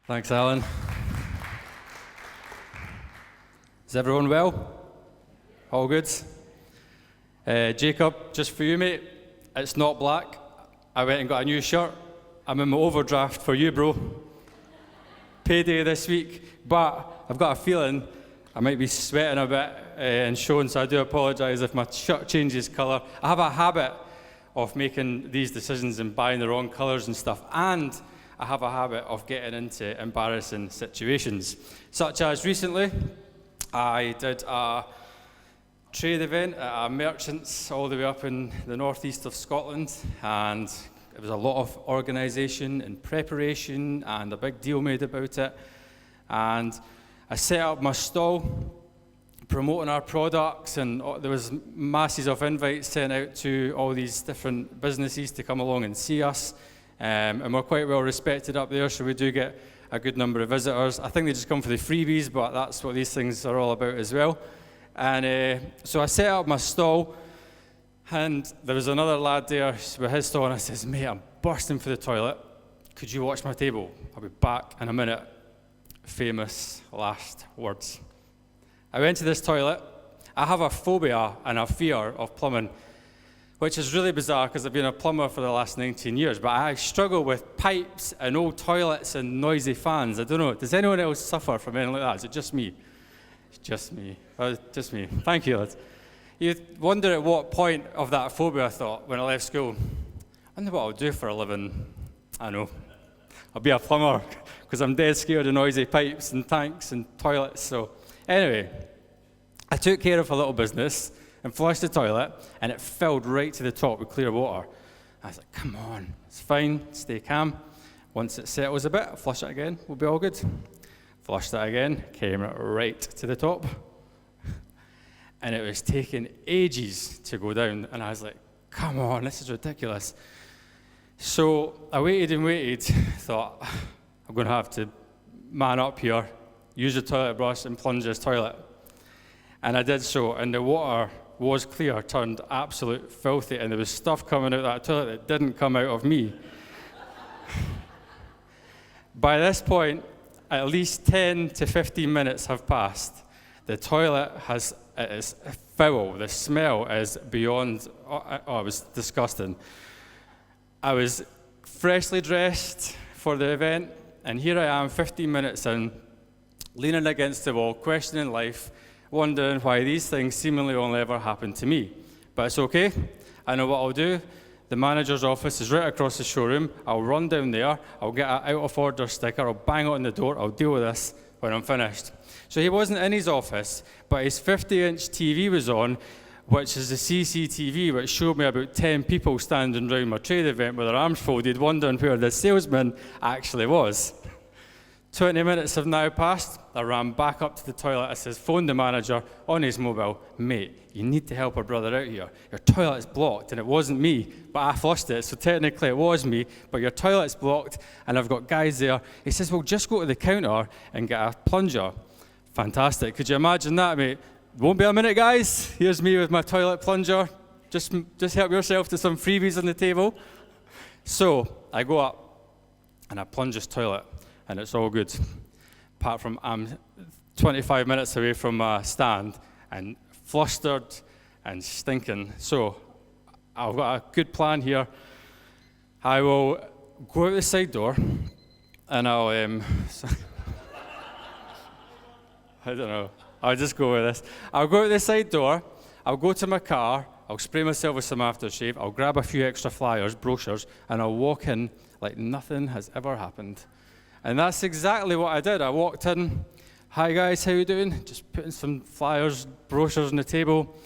Thanks, Alan. Is everyone well? All good? Jacob, just for you, mate, it's not black. I went and got a new shirt. I'm in my overdraft for you, bro. Payday this week, but I've got a feeling I might be sweating a bit and showing, so I do apologise if my shirt changes colour. I have a habit of making these decisions and buying the wrong colours and stuff, and I have a habit of getting into embarrassing situations, such as recently, I did a trade event at a merchant's all the way up in the northeast of Scotland, and it was a lot of organisation and preparation and a big deal made about it. And I set up my stall, promoting our products, and there was masses of invites sent out to all these different businesses to come along and see us. And we're quite well respected up there, so we do get a good number of visitors. I think they just come for the freebies, but that's what these things are all about as well. And so I set up my stall, and there was another lad there with his stall, and I says, mate, I'm bursting for the toilet. Could you watch my table? I'll be back in a minute. Famous last words. I went to this toilet. I have a phobia and a fear of plumbing, which is really bizarre because I've been a plumber for the last 19 years, but I struggle with pipes and old toilets and noisy fans. I don't know, does anyone else suffer from anything like that? Is it just me? It's just me. Just me. Thank you, lads. You wonder at what point of that phobia I thought when I left school, I wonder what I'll do for a living. I know. I'll be a plumber because I'm dead scared of noisy pipes and tanks and toilets. So anyway, I took care of a little business and flushed the toilet, and it filled right to the top with clear water. I was like, come on, it's fine, stay calm. Once it settles a bit, I'll flush it again, we'll be all good. Flushed it again, came right to the top. And it was taking ages to go down, and I was like, come on, this is ridiculous. So I waited and waited, thought, I'm going to have to man up here, use the toilet brush and plunge this toilet. And I did so, and the water was clear, turned absolute filthy, and there was stuff coming out of that toilet that didn't come out of me. By this point, at least 10 to 15 minutes have passed. The toilet is foul. The smell is beyond, it was disgusting. I was freshly dressed for the event, and here I am 15 minutes in, leaning against the wall, questioning life, wondering why these things seemingly only ever happen to me. But it's okay. I know what I'll do. The manager's office is right across the showroom. I'll run down there. I'll get an out-of-order sticker. I'll bang it on the door. I'll deal with this when I'm finished. So he wasn't in his office, but his 50-inch TV was on, which is the CCTV, which showed me about 10 people standing around my trade event with their arms folded, wondering where the salesman actually was. 20 minutes have now passed. I ran back up to the toilet. I says, phoned the manager on his mobile, mate, you need to help our brother out here. Your toilet's blocked, and it wasn't me, but I flushed it, so technically it was me, but your toilet's blocked, and I've got guys there. He says, well, just go to the counter and get a plunger. Fantastic. Could you imagine that, mate? Won't be a minute, guys. Here's me with my toilet plunger. Just help yourself to some freebies on the table. So I go up, and I plunge this toilet. And it's all good, apart from I'm 25 minutes away from my stand and flustered and stinking. So I've got a good plan here. I will go out the side door, and I'll, I don't know, I'll just go with this. I'll go out the side door, I'll go to my car, I'll spray myself with some aftershave, I'll grab a few extra flyers, brochures, and I'll walk in like nothing has ever happened. And that's exactly what I did. I walked in, hi guys, how you doing? Just putting some flyers, brochures on the table.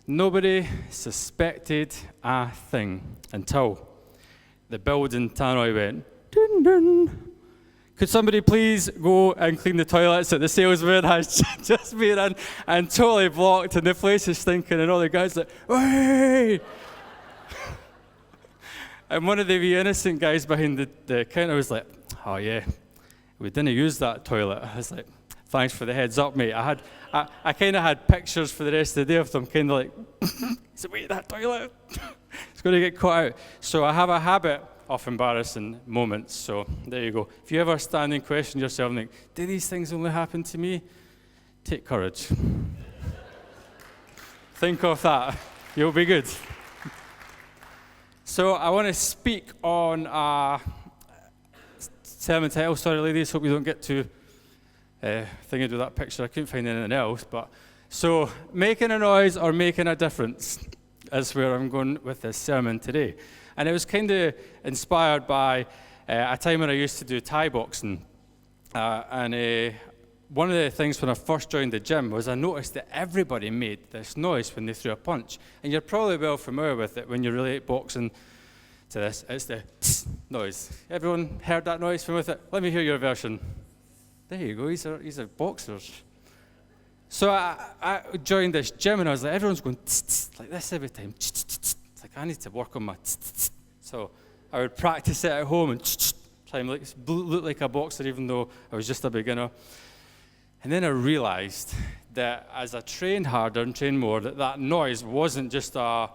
Nobody suspected a thing until the building tannoy went, dun dun. Could somebody please go and clean the toilets that the salesman has just been in and totally blocked, and the place is stinking, and all the guys like, hey! And one of the wee innocent guys behind the counter was like, oh yeah, we didn't use that toilet. I was like, thanks for the heads up, mate. I kind of had pictures for the rest of the day of them kind of like, so wait, that toilet, it's going to get caught out. So I have a habit of embarrassing moments. So there you go. If you ever stand and question yourself and think, do these things only happen to me? Take courage. Think of that. You'll be good. So I want to speak on a sermon title. Sorry, ladies, hope you don't get too thinking with that picture. I couldn't find anything else. But so making a noise or making a difference is where I'm going with this sermon today. And it was kind of inspired by a time when I used to do Thai boxing. One of the things when I first joined the gym was I noticed that everybody made this noise when they threw a punch. And you're probably well familiar with it when you relate boxing to this. It's the tss noise. Everyone heard that noise from with it? Let me hear your version. There you go, these are boxers. So I joined this gym and I was like, everyone's going tss, tss, like this every time. Tss, tss, tss. It's like, I need to work on my tss, tss, tss. So I would practice it at home and tss, tss, try and look like a boxer even though I was just a beginner. And then I realized that as I trained harder and trained more, that noise wasn't just a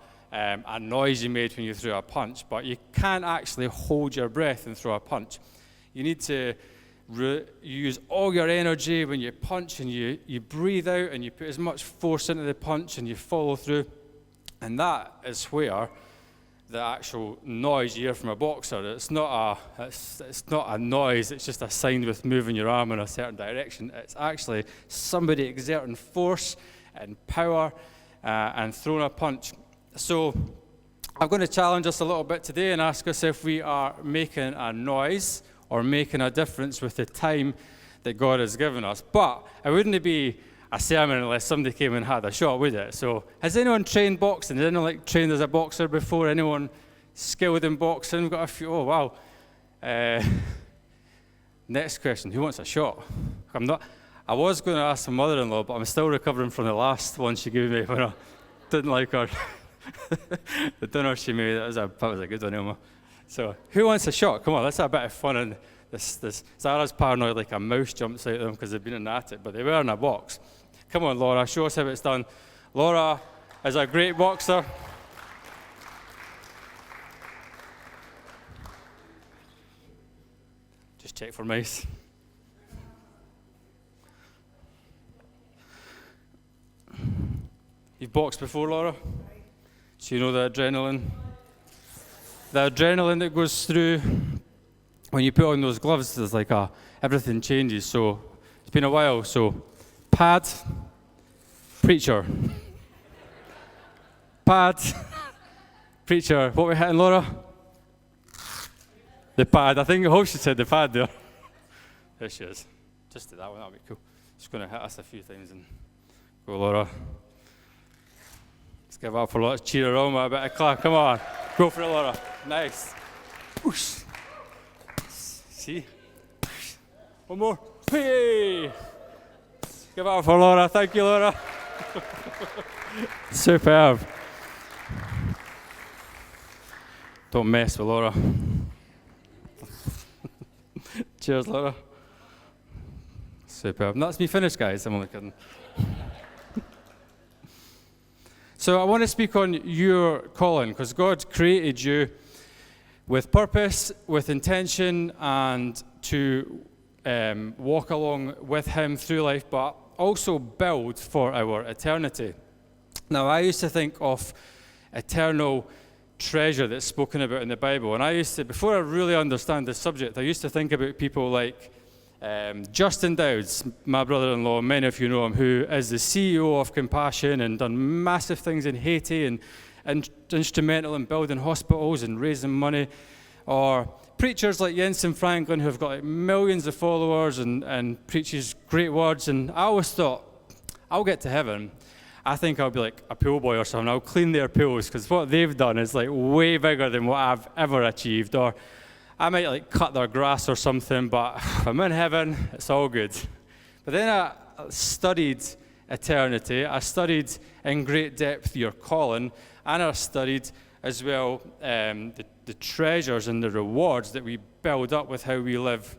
noise you made when you threw a punch, but you can't actually hold your breath and throw a punch. You need to use all your energy when you punch, and you breathe out and you put as much force into the punch and you follow through. And that is where the actual noise you hear from a boxer, it's not a noise, it's just a sign with moving your arm in a certain direction. It's actually somebody exerting force and power and throwing a punch. So I'm going to challenge us a little bit today and ask us if we are making a noise or making a difference with the time that God has given us. But it wouldn't be a sermon unless somebody came and had a shot, would it? So has anyone trained boxing? Has anyone trained as a boxer before? Anyone skilled in boxing? We've got a few. Oh, wow. Next question. Who wants a shot? I was going to ask my mother-in-law, but I'm still recovering from the last one she gave me when I didn't like her. The dinner she made, that was a good one, Emma. So who wants a shot? Come on, let's have a bit of fun. And Zara's paranoid like a mouse jumps out of them because they've been in the attic, but they were in a box. Come on, Laura, show us how it's done. Laura is a great boxer. Just check for mice. You've boxed before, Laura? So you know the adrenaline? The adrenaline that goes through when you put on those gloves, there's like everything changes. So it's been a while. So pad, preacher. Pad, preacher. What we hitting, Laura? The pad. I hope she said the pad there. There she is. Just do that one, that'll be cool. She's going to hit us a few times and go, Laura. Let's give up for Laura. Cheer her on with a bit of clap. Come on. Go for it, Laura. Nice. Whoosh. See? One more. Hey! Give it up for Laura. Thank you, Laura. Superb. Don't mess with Laura. Cheers, Laura. Superb. And that's me finished, guys. I'm only kidding. So I want to speak on your calling, because God created you with purpose, with intention, and to walk along with Him through life, but also build for our eternity. Now, I used to think of eternal treasure that's spoken about in the Bible, and before I really understand this subject, I used to think about people like Justin Dowds, my brother-in-law, many of you know him, who is the CEO of Compassion and done massive things in Haiti and instrumental in building hospitals and raising money. Or preachers like Jensen Franklin, who have got like millions of followers and preaches great words. And I always thought, I'll get to heaven. I think I'll be like a pool boy or something. I'll clean their pools, because what they've done is like way bigger than what I've ever achieved. Or I might like cut their grass or something, but if I'm in heaven, it's all good. But then I studied eternity. I studied in great depth your calling, and I studied as well the treasures and the rewards that we build up with how we live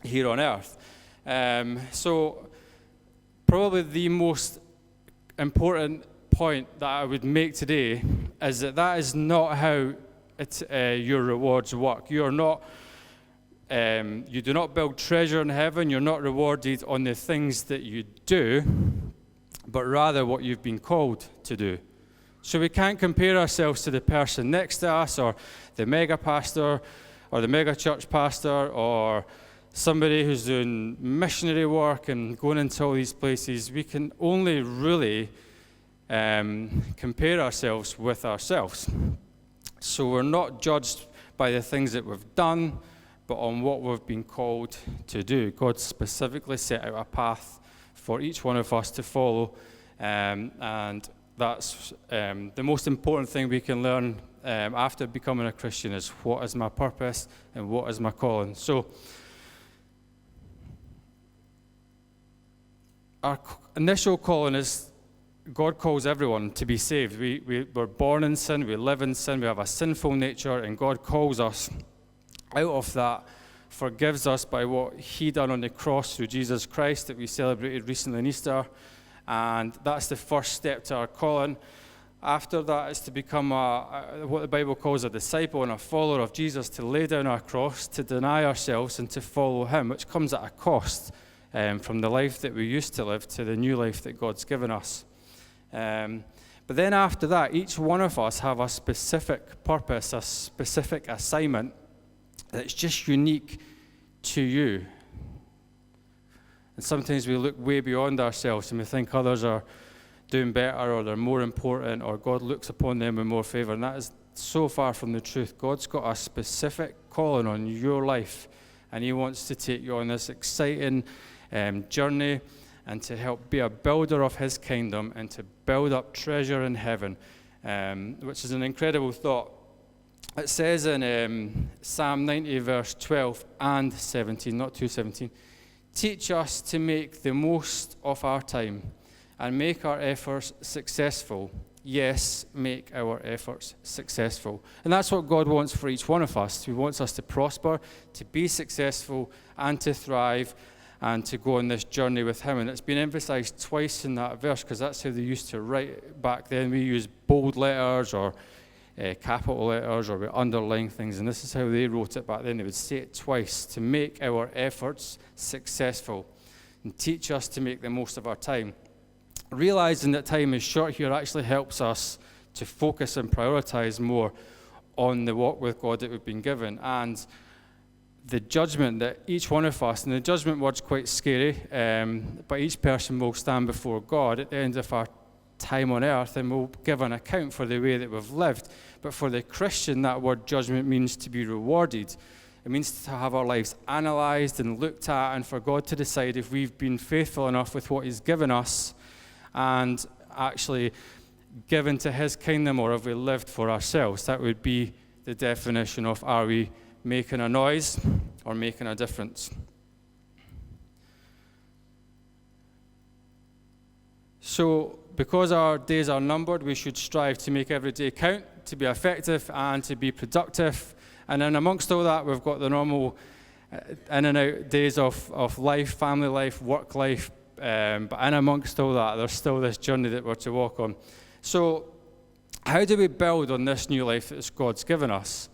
here on earth. So probably the most important point that I would make today is that is not how your rewards work. You do not build treasure in heaven. You're not rewarded on the things that you do, but rather what you've been called to do. So we can't compare ourselves to the person next to us, or the mega pastor, or the mega church pastor, or somebody who's doing missionary work and going into all these places. We can only really compare ourselves with ourselves. So we're not judged by the things that we've done, but on what we've been called to do. God specifically set out a path for each one of us to follow, and that's the most important thing we can learn after becoming a Christian is what is my purpose and what is my calling. So our initial calling is God calls everyone to be saved. We're born in sin, we live in sin, we have a sinful nature, and God calls us out of that, forgives us by what he done on the cross through Jesus Christ that we celebrated recently in Easter. And that's the first step to our calling. After that is to become what the Bible calls a disciple and a follower of Jesus, to lay down our cross, to deny ourselves, and to follow him, which comes at a cost from the life that we used to live to the new life that God's given us. But then after that, each one of us have a specific purpose, a specific assignment that's just unique to you. And sometimes we look way beyond ourselves and we think others are doing better or they're more important or God looks upon them with more favor. And that is so far from the truth. God's got a specific calling on your life, and he wants to take you on this exciting journey and to help be a builder of his kingdom and to build up treasure in heaven, which is an incredible thought. It says in Psalm 90, verse 12 and 17, not 2:17, teach us to make the most of our time and make our efforts successful. Yes, make our efforts successful. And that's what God wants for each one of us. He wants us to prosper, to be successful, and to thrive, and to go on this journey with him. And it's been emphasized twice in that verse because that's how they used to write back then. We use bold letters or capital letters, or we underline things, and this is how they wrote it back then. They would say it twice: to make our efforts successful and teach us to make the most of our time. Realizing that time is short here actually helps us to focus and prioritize more on the walk with God that we've been given, and the judgment that each one of us, and the judgment word's quite scary, but each person will stand before God at the end of our time on earth and we'll give an account for the way that we've lived. But for the Christian, that word judgment means to be rewarded. It means to have our lives analyzed and looked at, and for God to decide if we've been faithful enough with what he's given us and actually given to his kingdom, or have we lived for ourselves. That would be the definition of, are we making a noise or making a difference? So, because our days are numbered, we should strive to make every day count, to be effective and to be productive. And then amongst all that, we've got the normal in and out days of life, family life, work life. But in amongst all that, there's still this journey that we're to walk on. So how do we build on this new life that God's given us?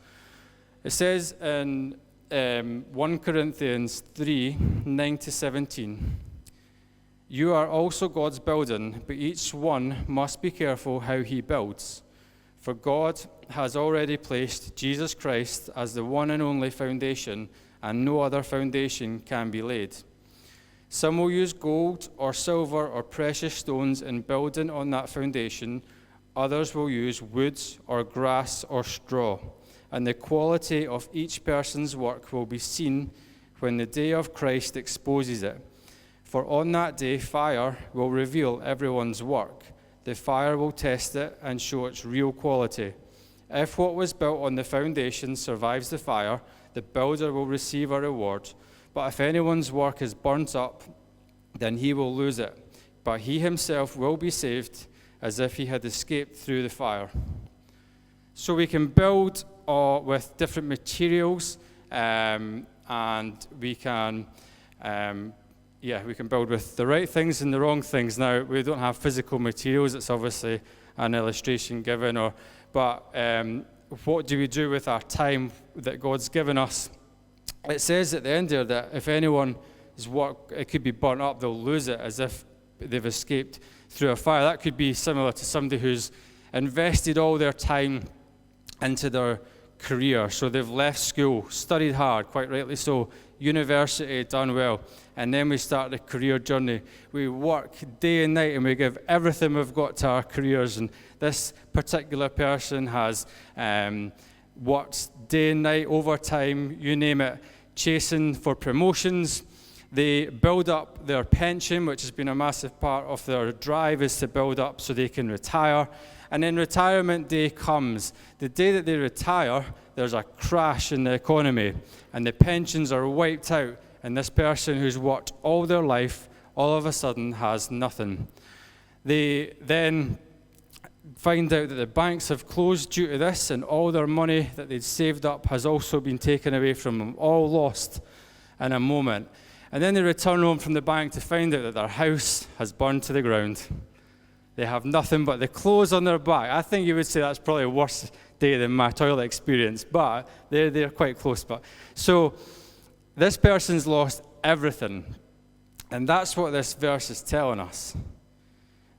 It says in 1 Corinthians 3, 9-17, you are also God's building, but each one must be careful how he builds. For God has already placed Jesus Christ as the one and only foundation, and no other foundation can be laid. Some will use gold or silver or precious stones in building on that foundation. Others will use wood or grass or straw. And the quality of each person's work will be seen when the day of Christ exposes it. For on that day, fire will reveal everyone's work. The fire will test it and show its real quality. If what was built on the foundation survives the fire, the builder will receive a reward. But if anyone's work is burnt up, then he will lose it. But he himself will be saved as if he had escaped through the fire. So we can build with different materials, and we can build with the right things and the wrong things. Now, we don't have physical materials. It's obviously an illustration given, but what do we do with our time that God's given us? It says at the end there that if anyone's work, it could be burnt up, they'll lose it as if they've escaped through a fire. That could be similar to somebody who's invested all their time into their career. So they've left school, studied hard, quite rightly so, university, done well, and then we start the career journey. We work day and night and we give everything we've got to our careers. And this particular person has worked day and night, overtime, you name it, chasing for promotions. They build up their pension, which has been a massive part of their drive, is to build up so they can retire. And then retirement day comes. The day that they retire, there's a crash in the economy, and the pensions are wiped out, and this person who's worked all their life, all of a sudden has nothing. They then find out that the banks have closed due to this, and all their money that they'd saved up has also been taken away from them, all lost in a moment. And then they return home from the bank to find out that their house has burned to the ground. They have nothing but the clothes on their back. I think you would say that's probably a worse day than my toilet experience, but they're quite close. But so this person's lost everything. And that's what this verse is telling us.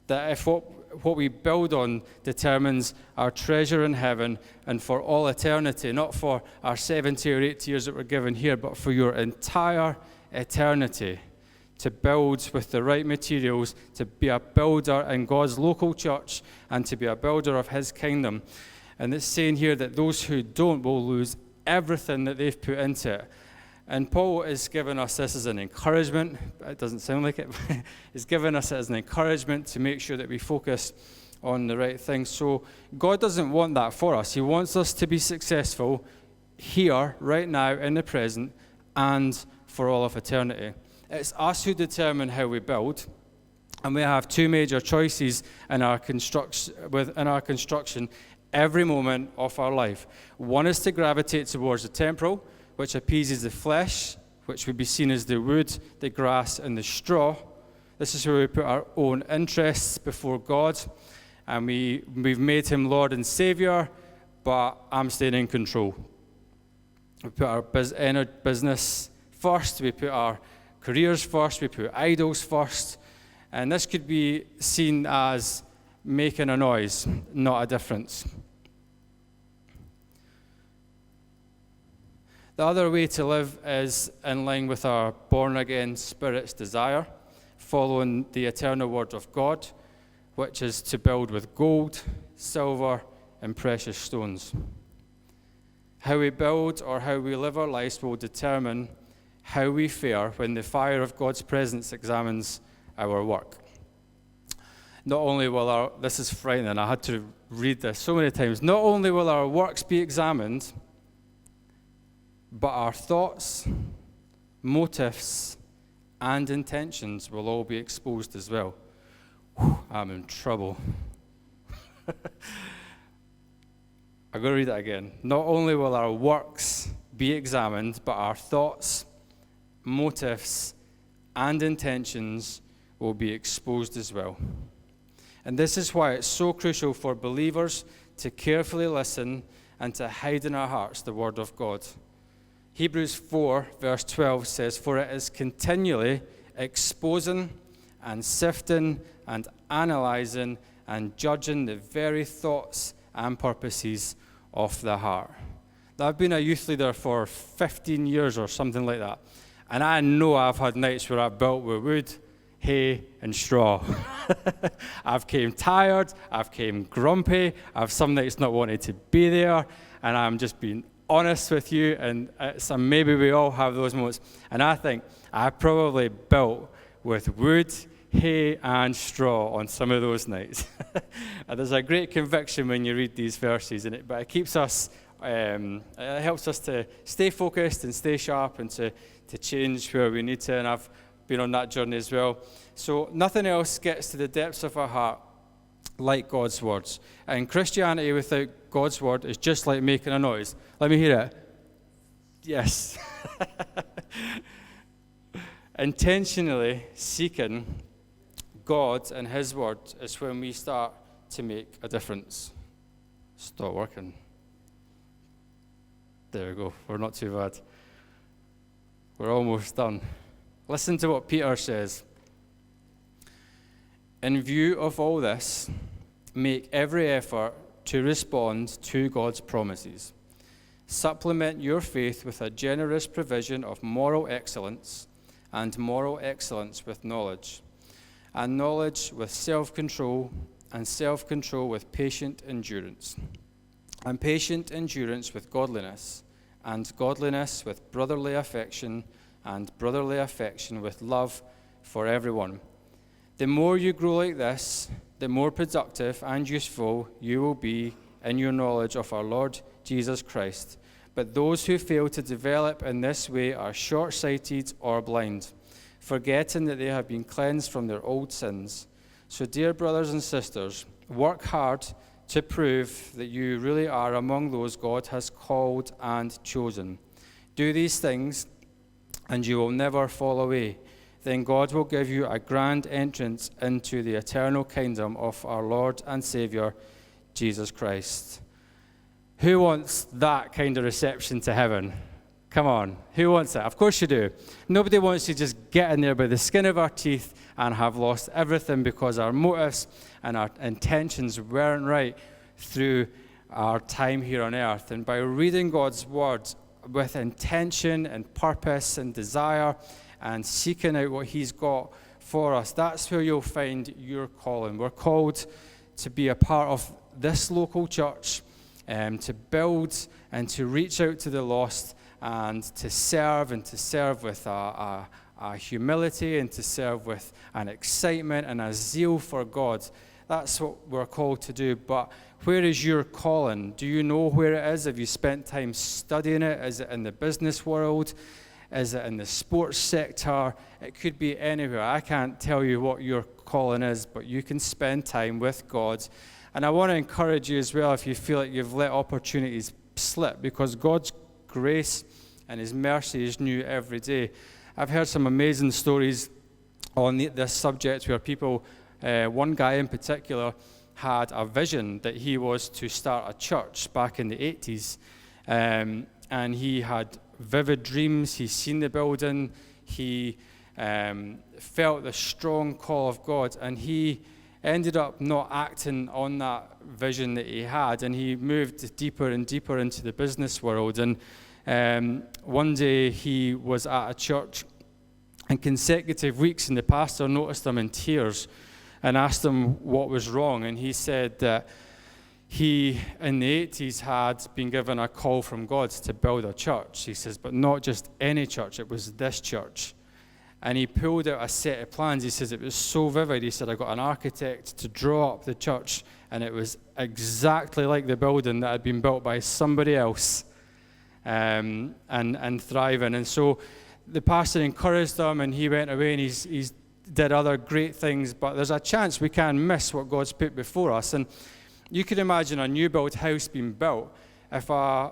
That if what we build on determines our treasure in heaven and for all eternity, not for our 70 or 80 years that we're given here, but for your entire eternity, to build with the right materials, to be a builder in God's local church and to be a builder of his kingdom. And it's saying here that those who don't will lose everything that they've put into it. And Paul is giving us this as an encouragement. It doesn't sound like it. He's giving us it as an encouragement to make sure that we focus on the right things. So God doesn't want that for us. He wants us to be successful here, right now, in the present, and for all of eternity. It's us who determine how we build, and we have two major choices in our construction every moment of our life. One is to gravitate towards the temporal, which appeases the flesh, which would be seen as the wood, the grass, and the straw. This is where we put our own interests before God, and we've made him Lord and Savior, but I'm staying in control. We put our business first, we put our careers first, we put idols first, and this could be seen as making a noise, not a difference. The other way to live is in line with our born-again spirit's desire, following the eternal word of God, which is to build with gold, silver, and precious stones. How we build or how we live our lives will determine how we fare when the fire of God's presence examines our work. Not only will this is frightening, I had to read this so many times, not only will our works be examined, but our thoughts, motives, and intentions will all be exposed as well. Whew, I'm in trouble. I'm going to read that again. Not only will our works be examined, but our thoughts, motives, and intentions will be exposed as well. And this is why it's so crucial for believers to carefully listen and to hide in our hearts the word of God. Hebrews 4, verse 12 says, "For it is continually exposing and sifting and analyzing and judging the very thoughts and purposes of the heart." Now, I've been a youth leader for 15 years or something like that. And I know I've had nights where I've built with wood, hay, and straw. I've came tired, I've came grumpy, I've some nights not wanted to be there, and I'm just being honest with you, and maybe we all have those moments. And I think I probably built with wood, hay, and straw on some of those nights. And there's a great conviction when you read these verses, but it keeps us, it helps us to stay focused and stay sharp and to change where we need to, and I've been on that journey as well. So nothing else gets to the depths of our heart like God's words. And Christianity without God's word is just like making a noise. Let me hear it. Yes. Intentionally seeking God and his word is when we start to make a difference. Stop working. There we go. We're not too bad. We're almost done. Listen to what Peter says. In view of all this, make every effort to respond to God's promises. Supplement your faith with a generous provision of moral excellence, and moral excellence with knowledge, and knowledge with self-control, and self-control with patient endurance, and patient endurance with godliness, and godliness with brotherly affection, and brotherly affection with love for everyone. The more you grow like this, the more productive and useful you will be in your knowledge of our Lord Jesus Christ. But those who fail to develop in this way are short-sighted or blind, forgetting that they have been cleansed from their old sins. So, dear brothers and sisters, work hard to prove that you really are among those God has called and chosen. Do these things, and you will never fall away. Then God will give you a grand entrance into the eternal kingdom of our Lord and Savior, Jesus Christ. Who wants that kind of reception to heaven? Come on, who wants it? Of course you do. Nobody wants to just get in there by the skin of our teeth and have lost everything because our motives and our intentions weren't right through our time here on earth. And by reading God's word with intention and purpose and desire and seeking out what he's got for us, that's where you'll find your calling. We're called to be a part of this local church, to build and to reach out to the lost, and to serve with a humility, and to serve with an excitement and a zeal for God. That's what we're called to do. But where is your calling? Do you know where it is? Have you spent time studying it? Is it in the business world? Is it in the sports sector? It could be anywhere. I can't tell you what your calling is, but you can spend time with God. And I want to encourage you as well if you feel like you've let opportunities slip, because God's grace and his mercy is new every day. I've heard some amazing stories on this subject where people, one guy in particular, had a vision that he was to start a church back in the 80s. And he had vivid dreams. He's seen the building. He felt the strong call of God. And he ended up not acting on that vision that he had. And he moved deeper and deeper into the business world. And one day he was at a church in consecutive weeks, and the pastor noticed him in tears and asked him what was wrong. And he said that he, in the 80s, had been given a call from God to build a church. He says, but not just any church, it was this church. And he pulled out a set of plans. He says it was so vivid. He said, I got an architect to draw up the church, and it was exactly like the building that had been built by somebody else, and thriving. And so the pastor encouraged him, and he went away, and he's did other great things. But there's a chance we can miss what God's put before us. And you can imagine a new build house being built. If a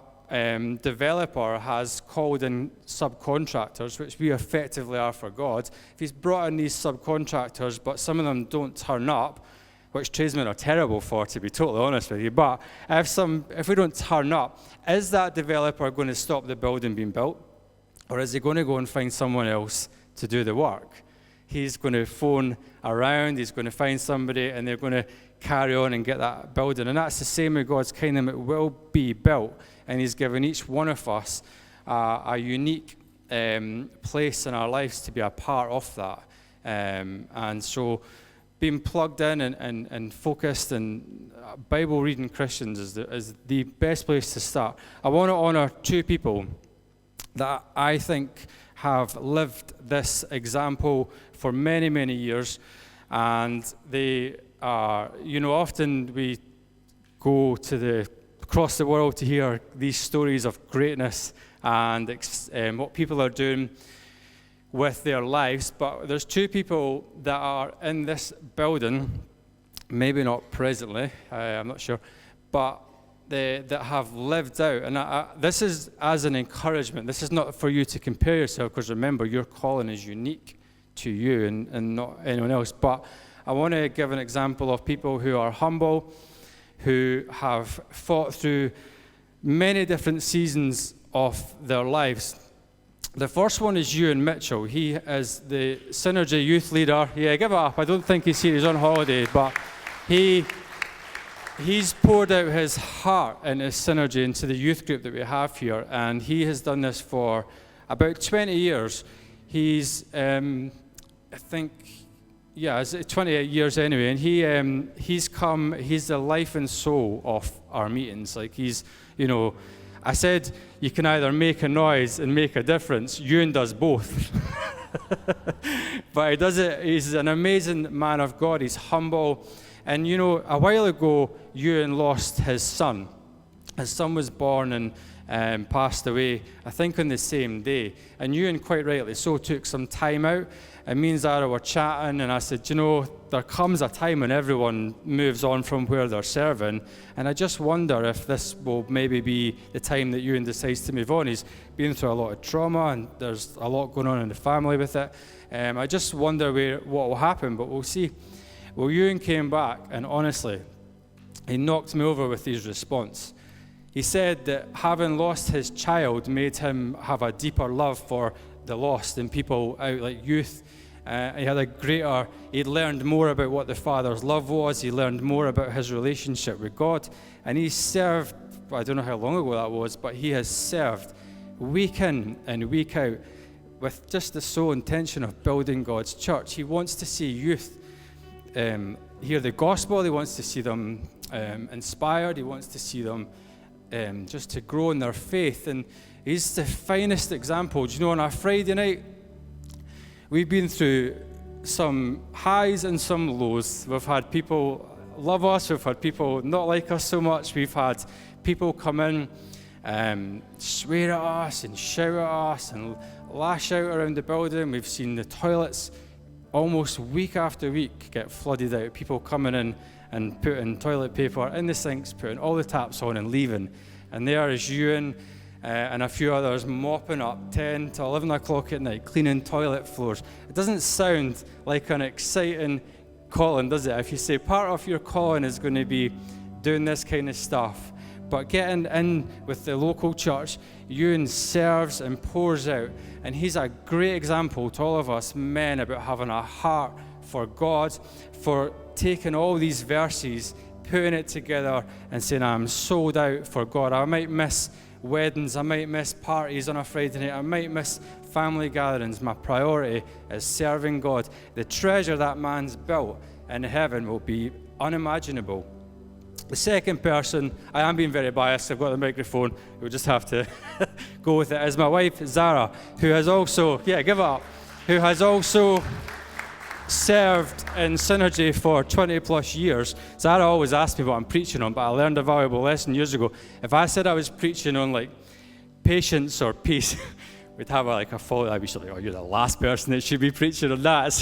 developer has called in subcontractors, which we effectively are for God, if he's brought in these subcontractors, but some of them don't turn up, which tradesmen are terrible for, to be totally honest with you, but if we don't turn up, is that developer going to stop the building being built? Or is he going to go and find someone else to do the work? He's going to phone around, he's going to find somebody, and they're going to carry on and get that building. And that's the same with God's kingdom. It will be built, and he's given each one of us a unique place in our lives to be a part of that. And so being plugged in and focused and Bible reading Christians is the best place to start. I want to honor two people that I think have lived this example for many, many years. And they are, often we go across the world to hear these stories of greatness and what people are doing with their lives. But there's two people that are in this building, maybe not presently, I'm not sure, but that have lived out. And this is as an encouragement. This is not for you to compare yourself, because remember, your calling is unique to you and not anyone else. But I want to give an example of people who are humble, who have fought through many different seasons of their lives. The first one is Ewan Mitchell. He is the Synergy youth leader. Yeah, give it up. I don't think he's here. He's on holiday, but he's poured out his heart and his Synergy into the youth group that we have here, and he has done this for about 20 years. He's, I think, it's 28 years anyway, and he's the life and soul of our meetings. Like I said, you can either make a noise and make a difference. Ewan does both. But he does it, he's an amazing man of God. He's humble. And a while ago, Ewan lost his son. His son was born and passed away, I think on the same day. And Ewan, quite rightly so, took some time out. And me and Zara were chatting, and I said, there comes a time when everyone moves on from where they're serving, and I just wonder if this will maybe be the time that Ewan decides to move on. He's been through a lot of trauma, and there's a lot going on in the family with it. I just wonder what will happen, but we'll see. Well, Ewan came back, and honestly, he knocked me over with his response. He said that having lost his child made him have a deeper love for the lost and people out like youth. He'd learned more about what the Father's love was. He learned more about his relationship with God. And he served, I don't know how long ago that was, but he has served week in and week out with just the sole intention of building God's church. He wants to see youth hear the gospel. He wants to see them inspired. He wants to see them just to grow in their faith. And he's the finest example. On our Friday night, we've been through some highs and some lows. We've had people love us. We've had people not like us so much. We've had people come in, swear at us and shout at us and lash out around the building. We've seen the toilets almost week after week get flooded out. People coming in and putting toilet paper in the sinks, putting all the taps on and leaving. And there is Ewan and a few others mopping up 10 to 11 o'clock at night, cleaning toilet floors. It doesn't sound like an exciting calling, does it? If you say part of your calling is going to be doing this kind of stuff, but getting in with the local church, Ewan serves and pours out. And he's a great example to all of us men about having a heart for God, for taking all these verses, putting it together and saying, I'm sold out for God. I might miss weddings, I might miss parties on a Friday night, I might miss family gatherings. My priority is serving God. The treasure that man's built in heaven will be unimaginable. The second person, I am being very biased, I've got the microphone, we'll just have to go with it, is my wife, Zara, who has also, give it up, who has also served in Synergy for 20 plus years. Zara always asks me what I'm preaching on, but I learned a valuable lesson years ago. If I said I was preaching on like patience or peace, we'd have a follow. I'd be like, oh, you're the last person that should be preaching on that.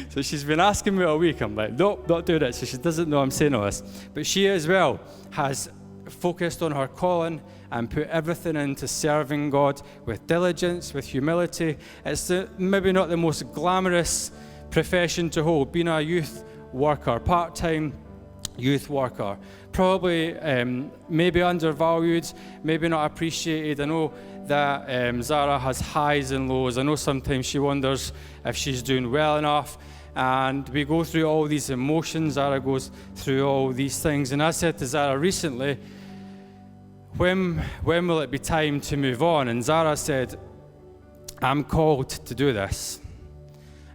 So she's been asking me all week. I'm like, nope, not doing it. So she doesn't know I'm saying all this. But she as well has focused on her calling and put everything into serving God with diligence, with humility. It's maybe not the most glamorous profession to hold, being a youth worker, part-time youth worker. Probably maybe undervalued, maybe not appreciated. I know that Zara has highs and lows. I know sometimes she wonders if she's doing well enough. And we go through all these emotions. Zara goes through all these things. And I said to Zara recently, when will it be time to move on? And Zara said, I'm called to do this.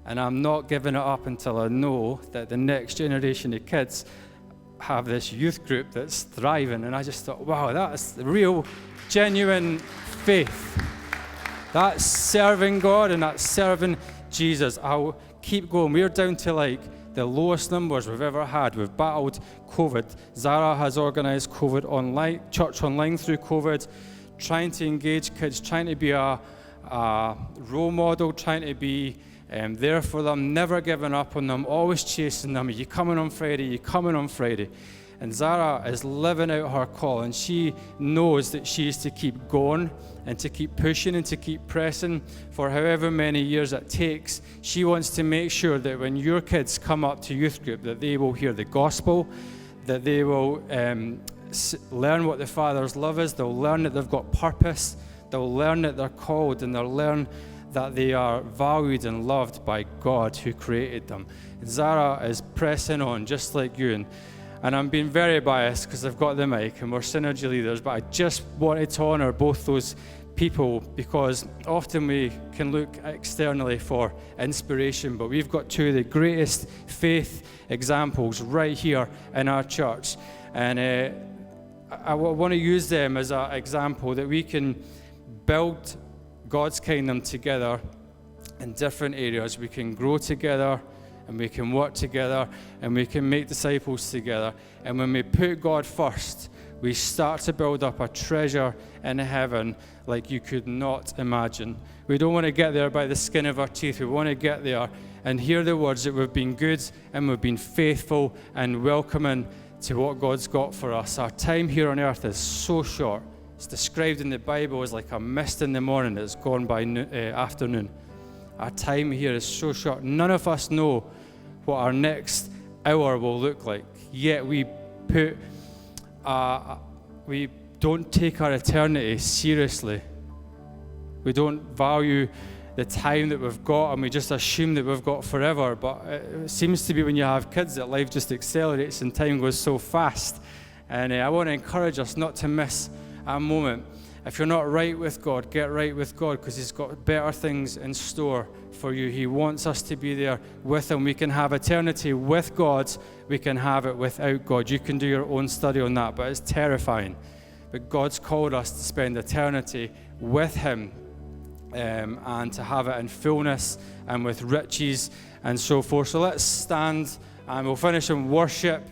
And I'm not giving it up until I know that the next generation of kids have this youth group that's thriving. And I just thought, wow, that's the real, genuine faith. That's serving God and that's serving Jesus. I'll keep going. We're down to the lowest numbers we've ever had. We've battled COVID. Zara has organized church online through COVID, trying to engage kids, trying to be a role model, trying to be there for them, never giving up on them, always chasing them. Are you coming on Friday? Are you coming on Friday? And Zara is living out her call, and she knows that she is to keep going and to keep pushing and to keep pressing for however many years it takes. She wants to make sure that when your kids come up to youth group, that they will hear the gospel, that they will learn what the Father's love is. They'll learn that they've got purpose. They'll learn that they're called, and they'll learn that they are valued and loved by God who created them. Zara is pressing on just like you, and I'm being very biased because I've got the mic and we're synergy leaders, but I just wanted to honor both those people because often we can look externally for inspiration, but we've got two of the greatest faith examples right here in our church, and I want to use them as an example that we can build God's kingdom together in different areas. We can grow together, and we can work together, and we can make disciples together. And when we put God first, we start to build up a treasure in heaven like you could not imagine. We don't want to get there by the skin of our teeth. We want to get there and hear the words that we've been good and we've been faithful and welcoming to what God's got for us. Our time here on earth is so short. It's described in the Bible as like a mist in the morning that's gone by afternoon. Our time here is so short. None of us know what our next hour will look like. Yet we don't take our eternity seriously. We don't value the time that we've got, and we just assume that we've got forever. But it seems to be when you have kids that life just accelerates and time goes so fast. And I want to encourage us not to miss a moment. If you're not right with God, get right with God, because He's got better things in store for you. He wants us to be there with Him. We can have eternity with God. We can have it without God. You can do your own study on that, but it's terrifying. But God's called us to spend eternity with Him and to have it in fullness and with riches and so forth. So let's stand and we'll finish in worship.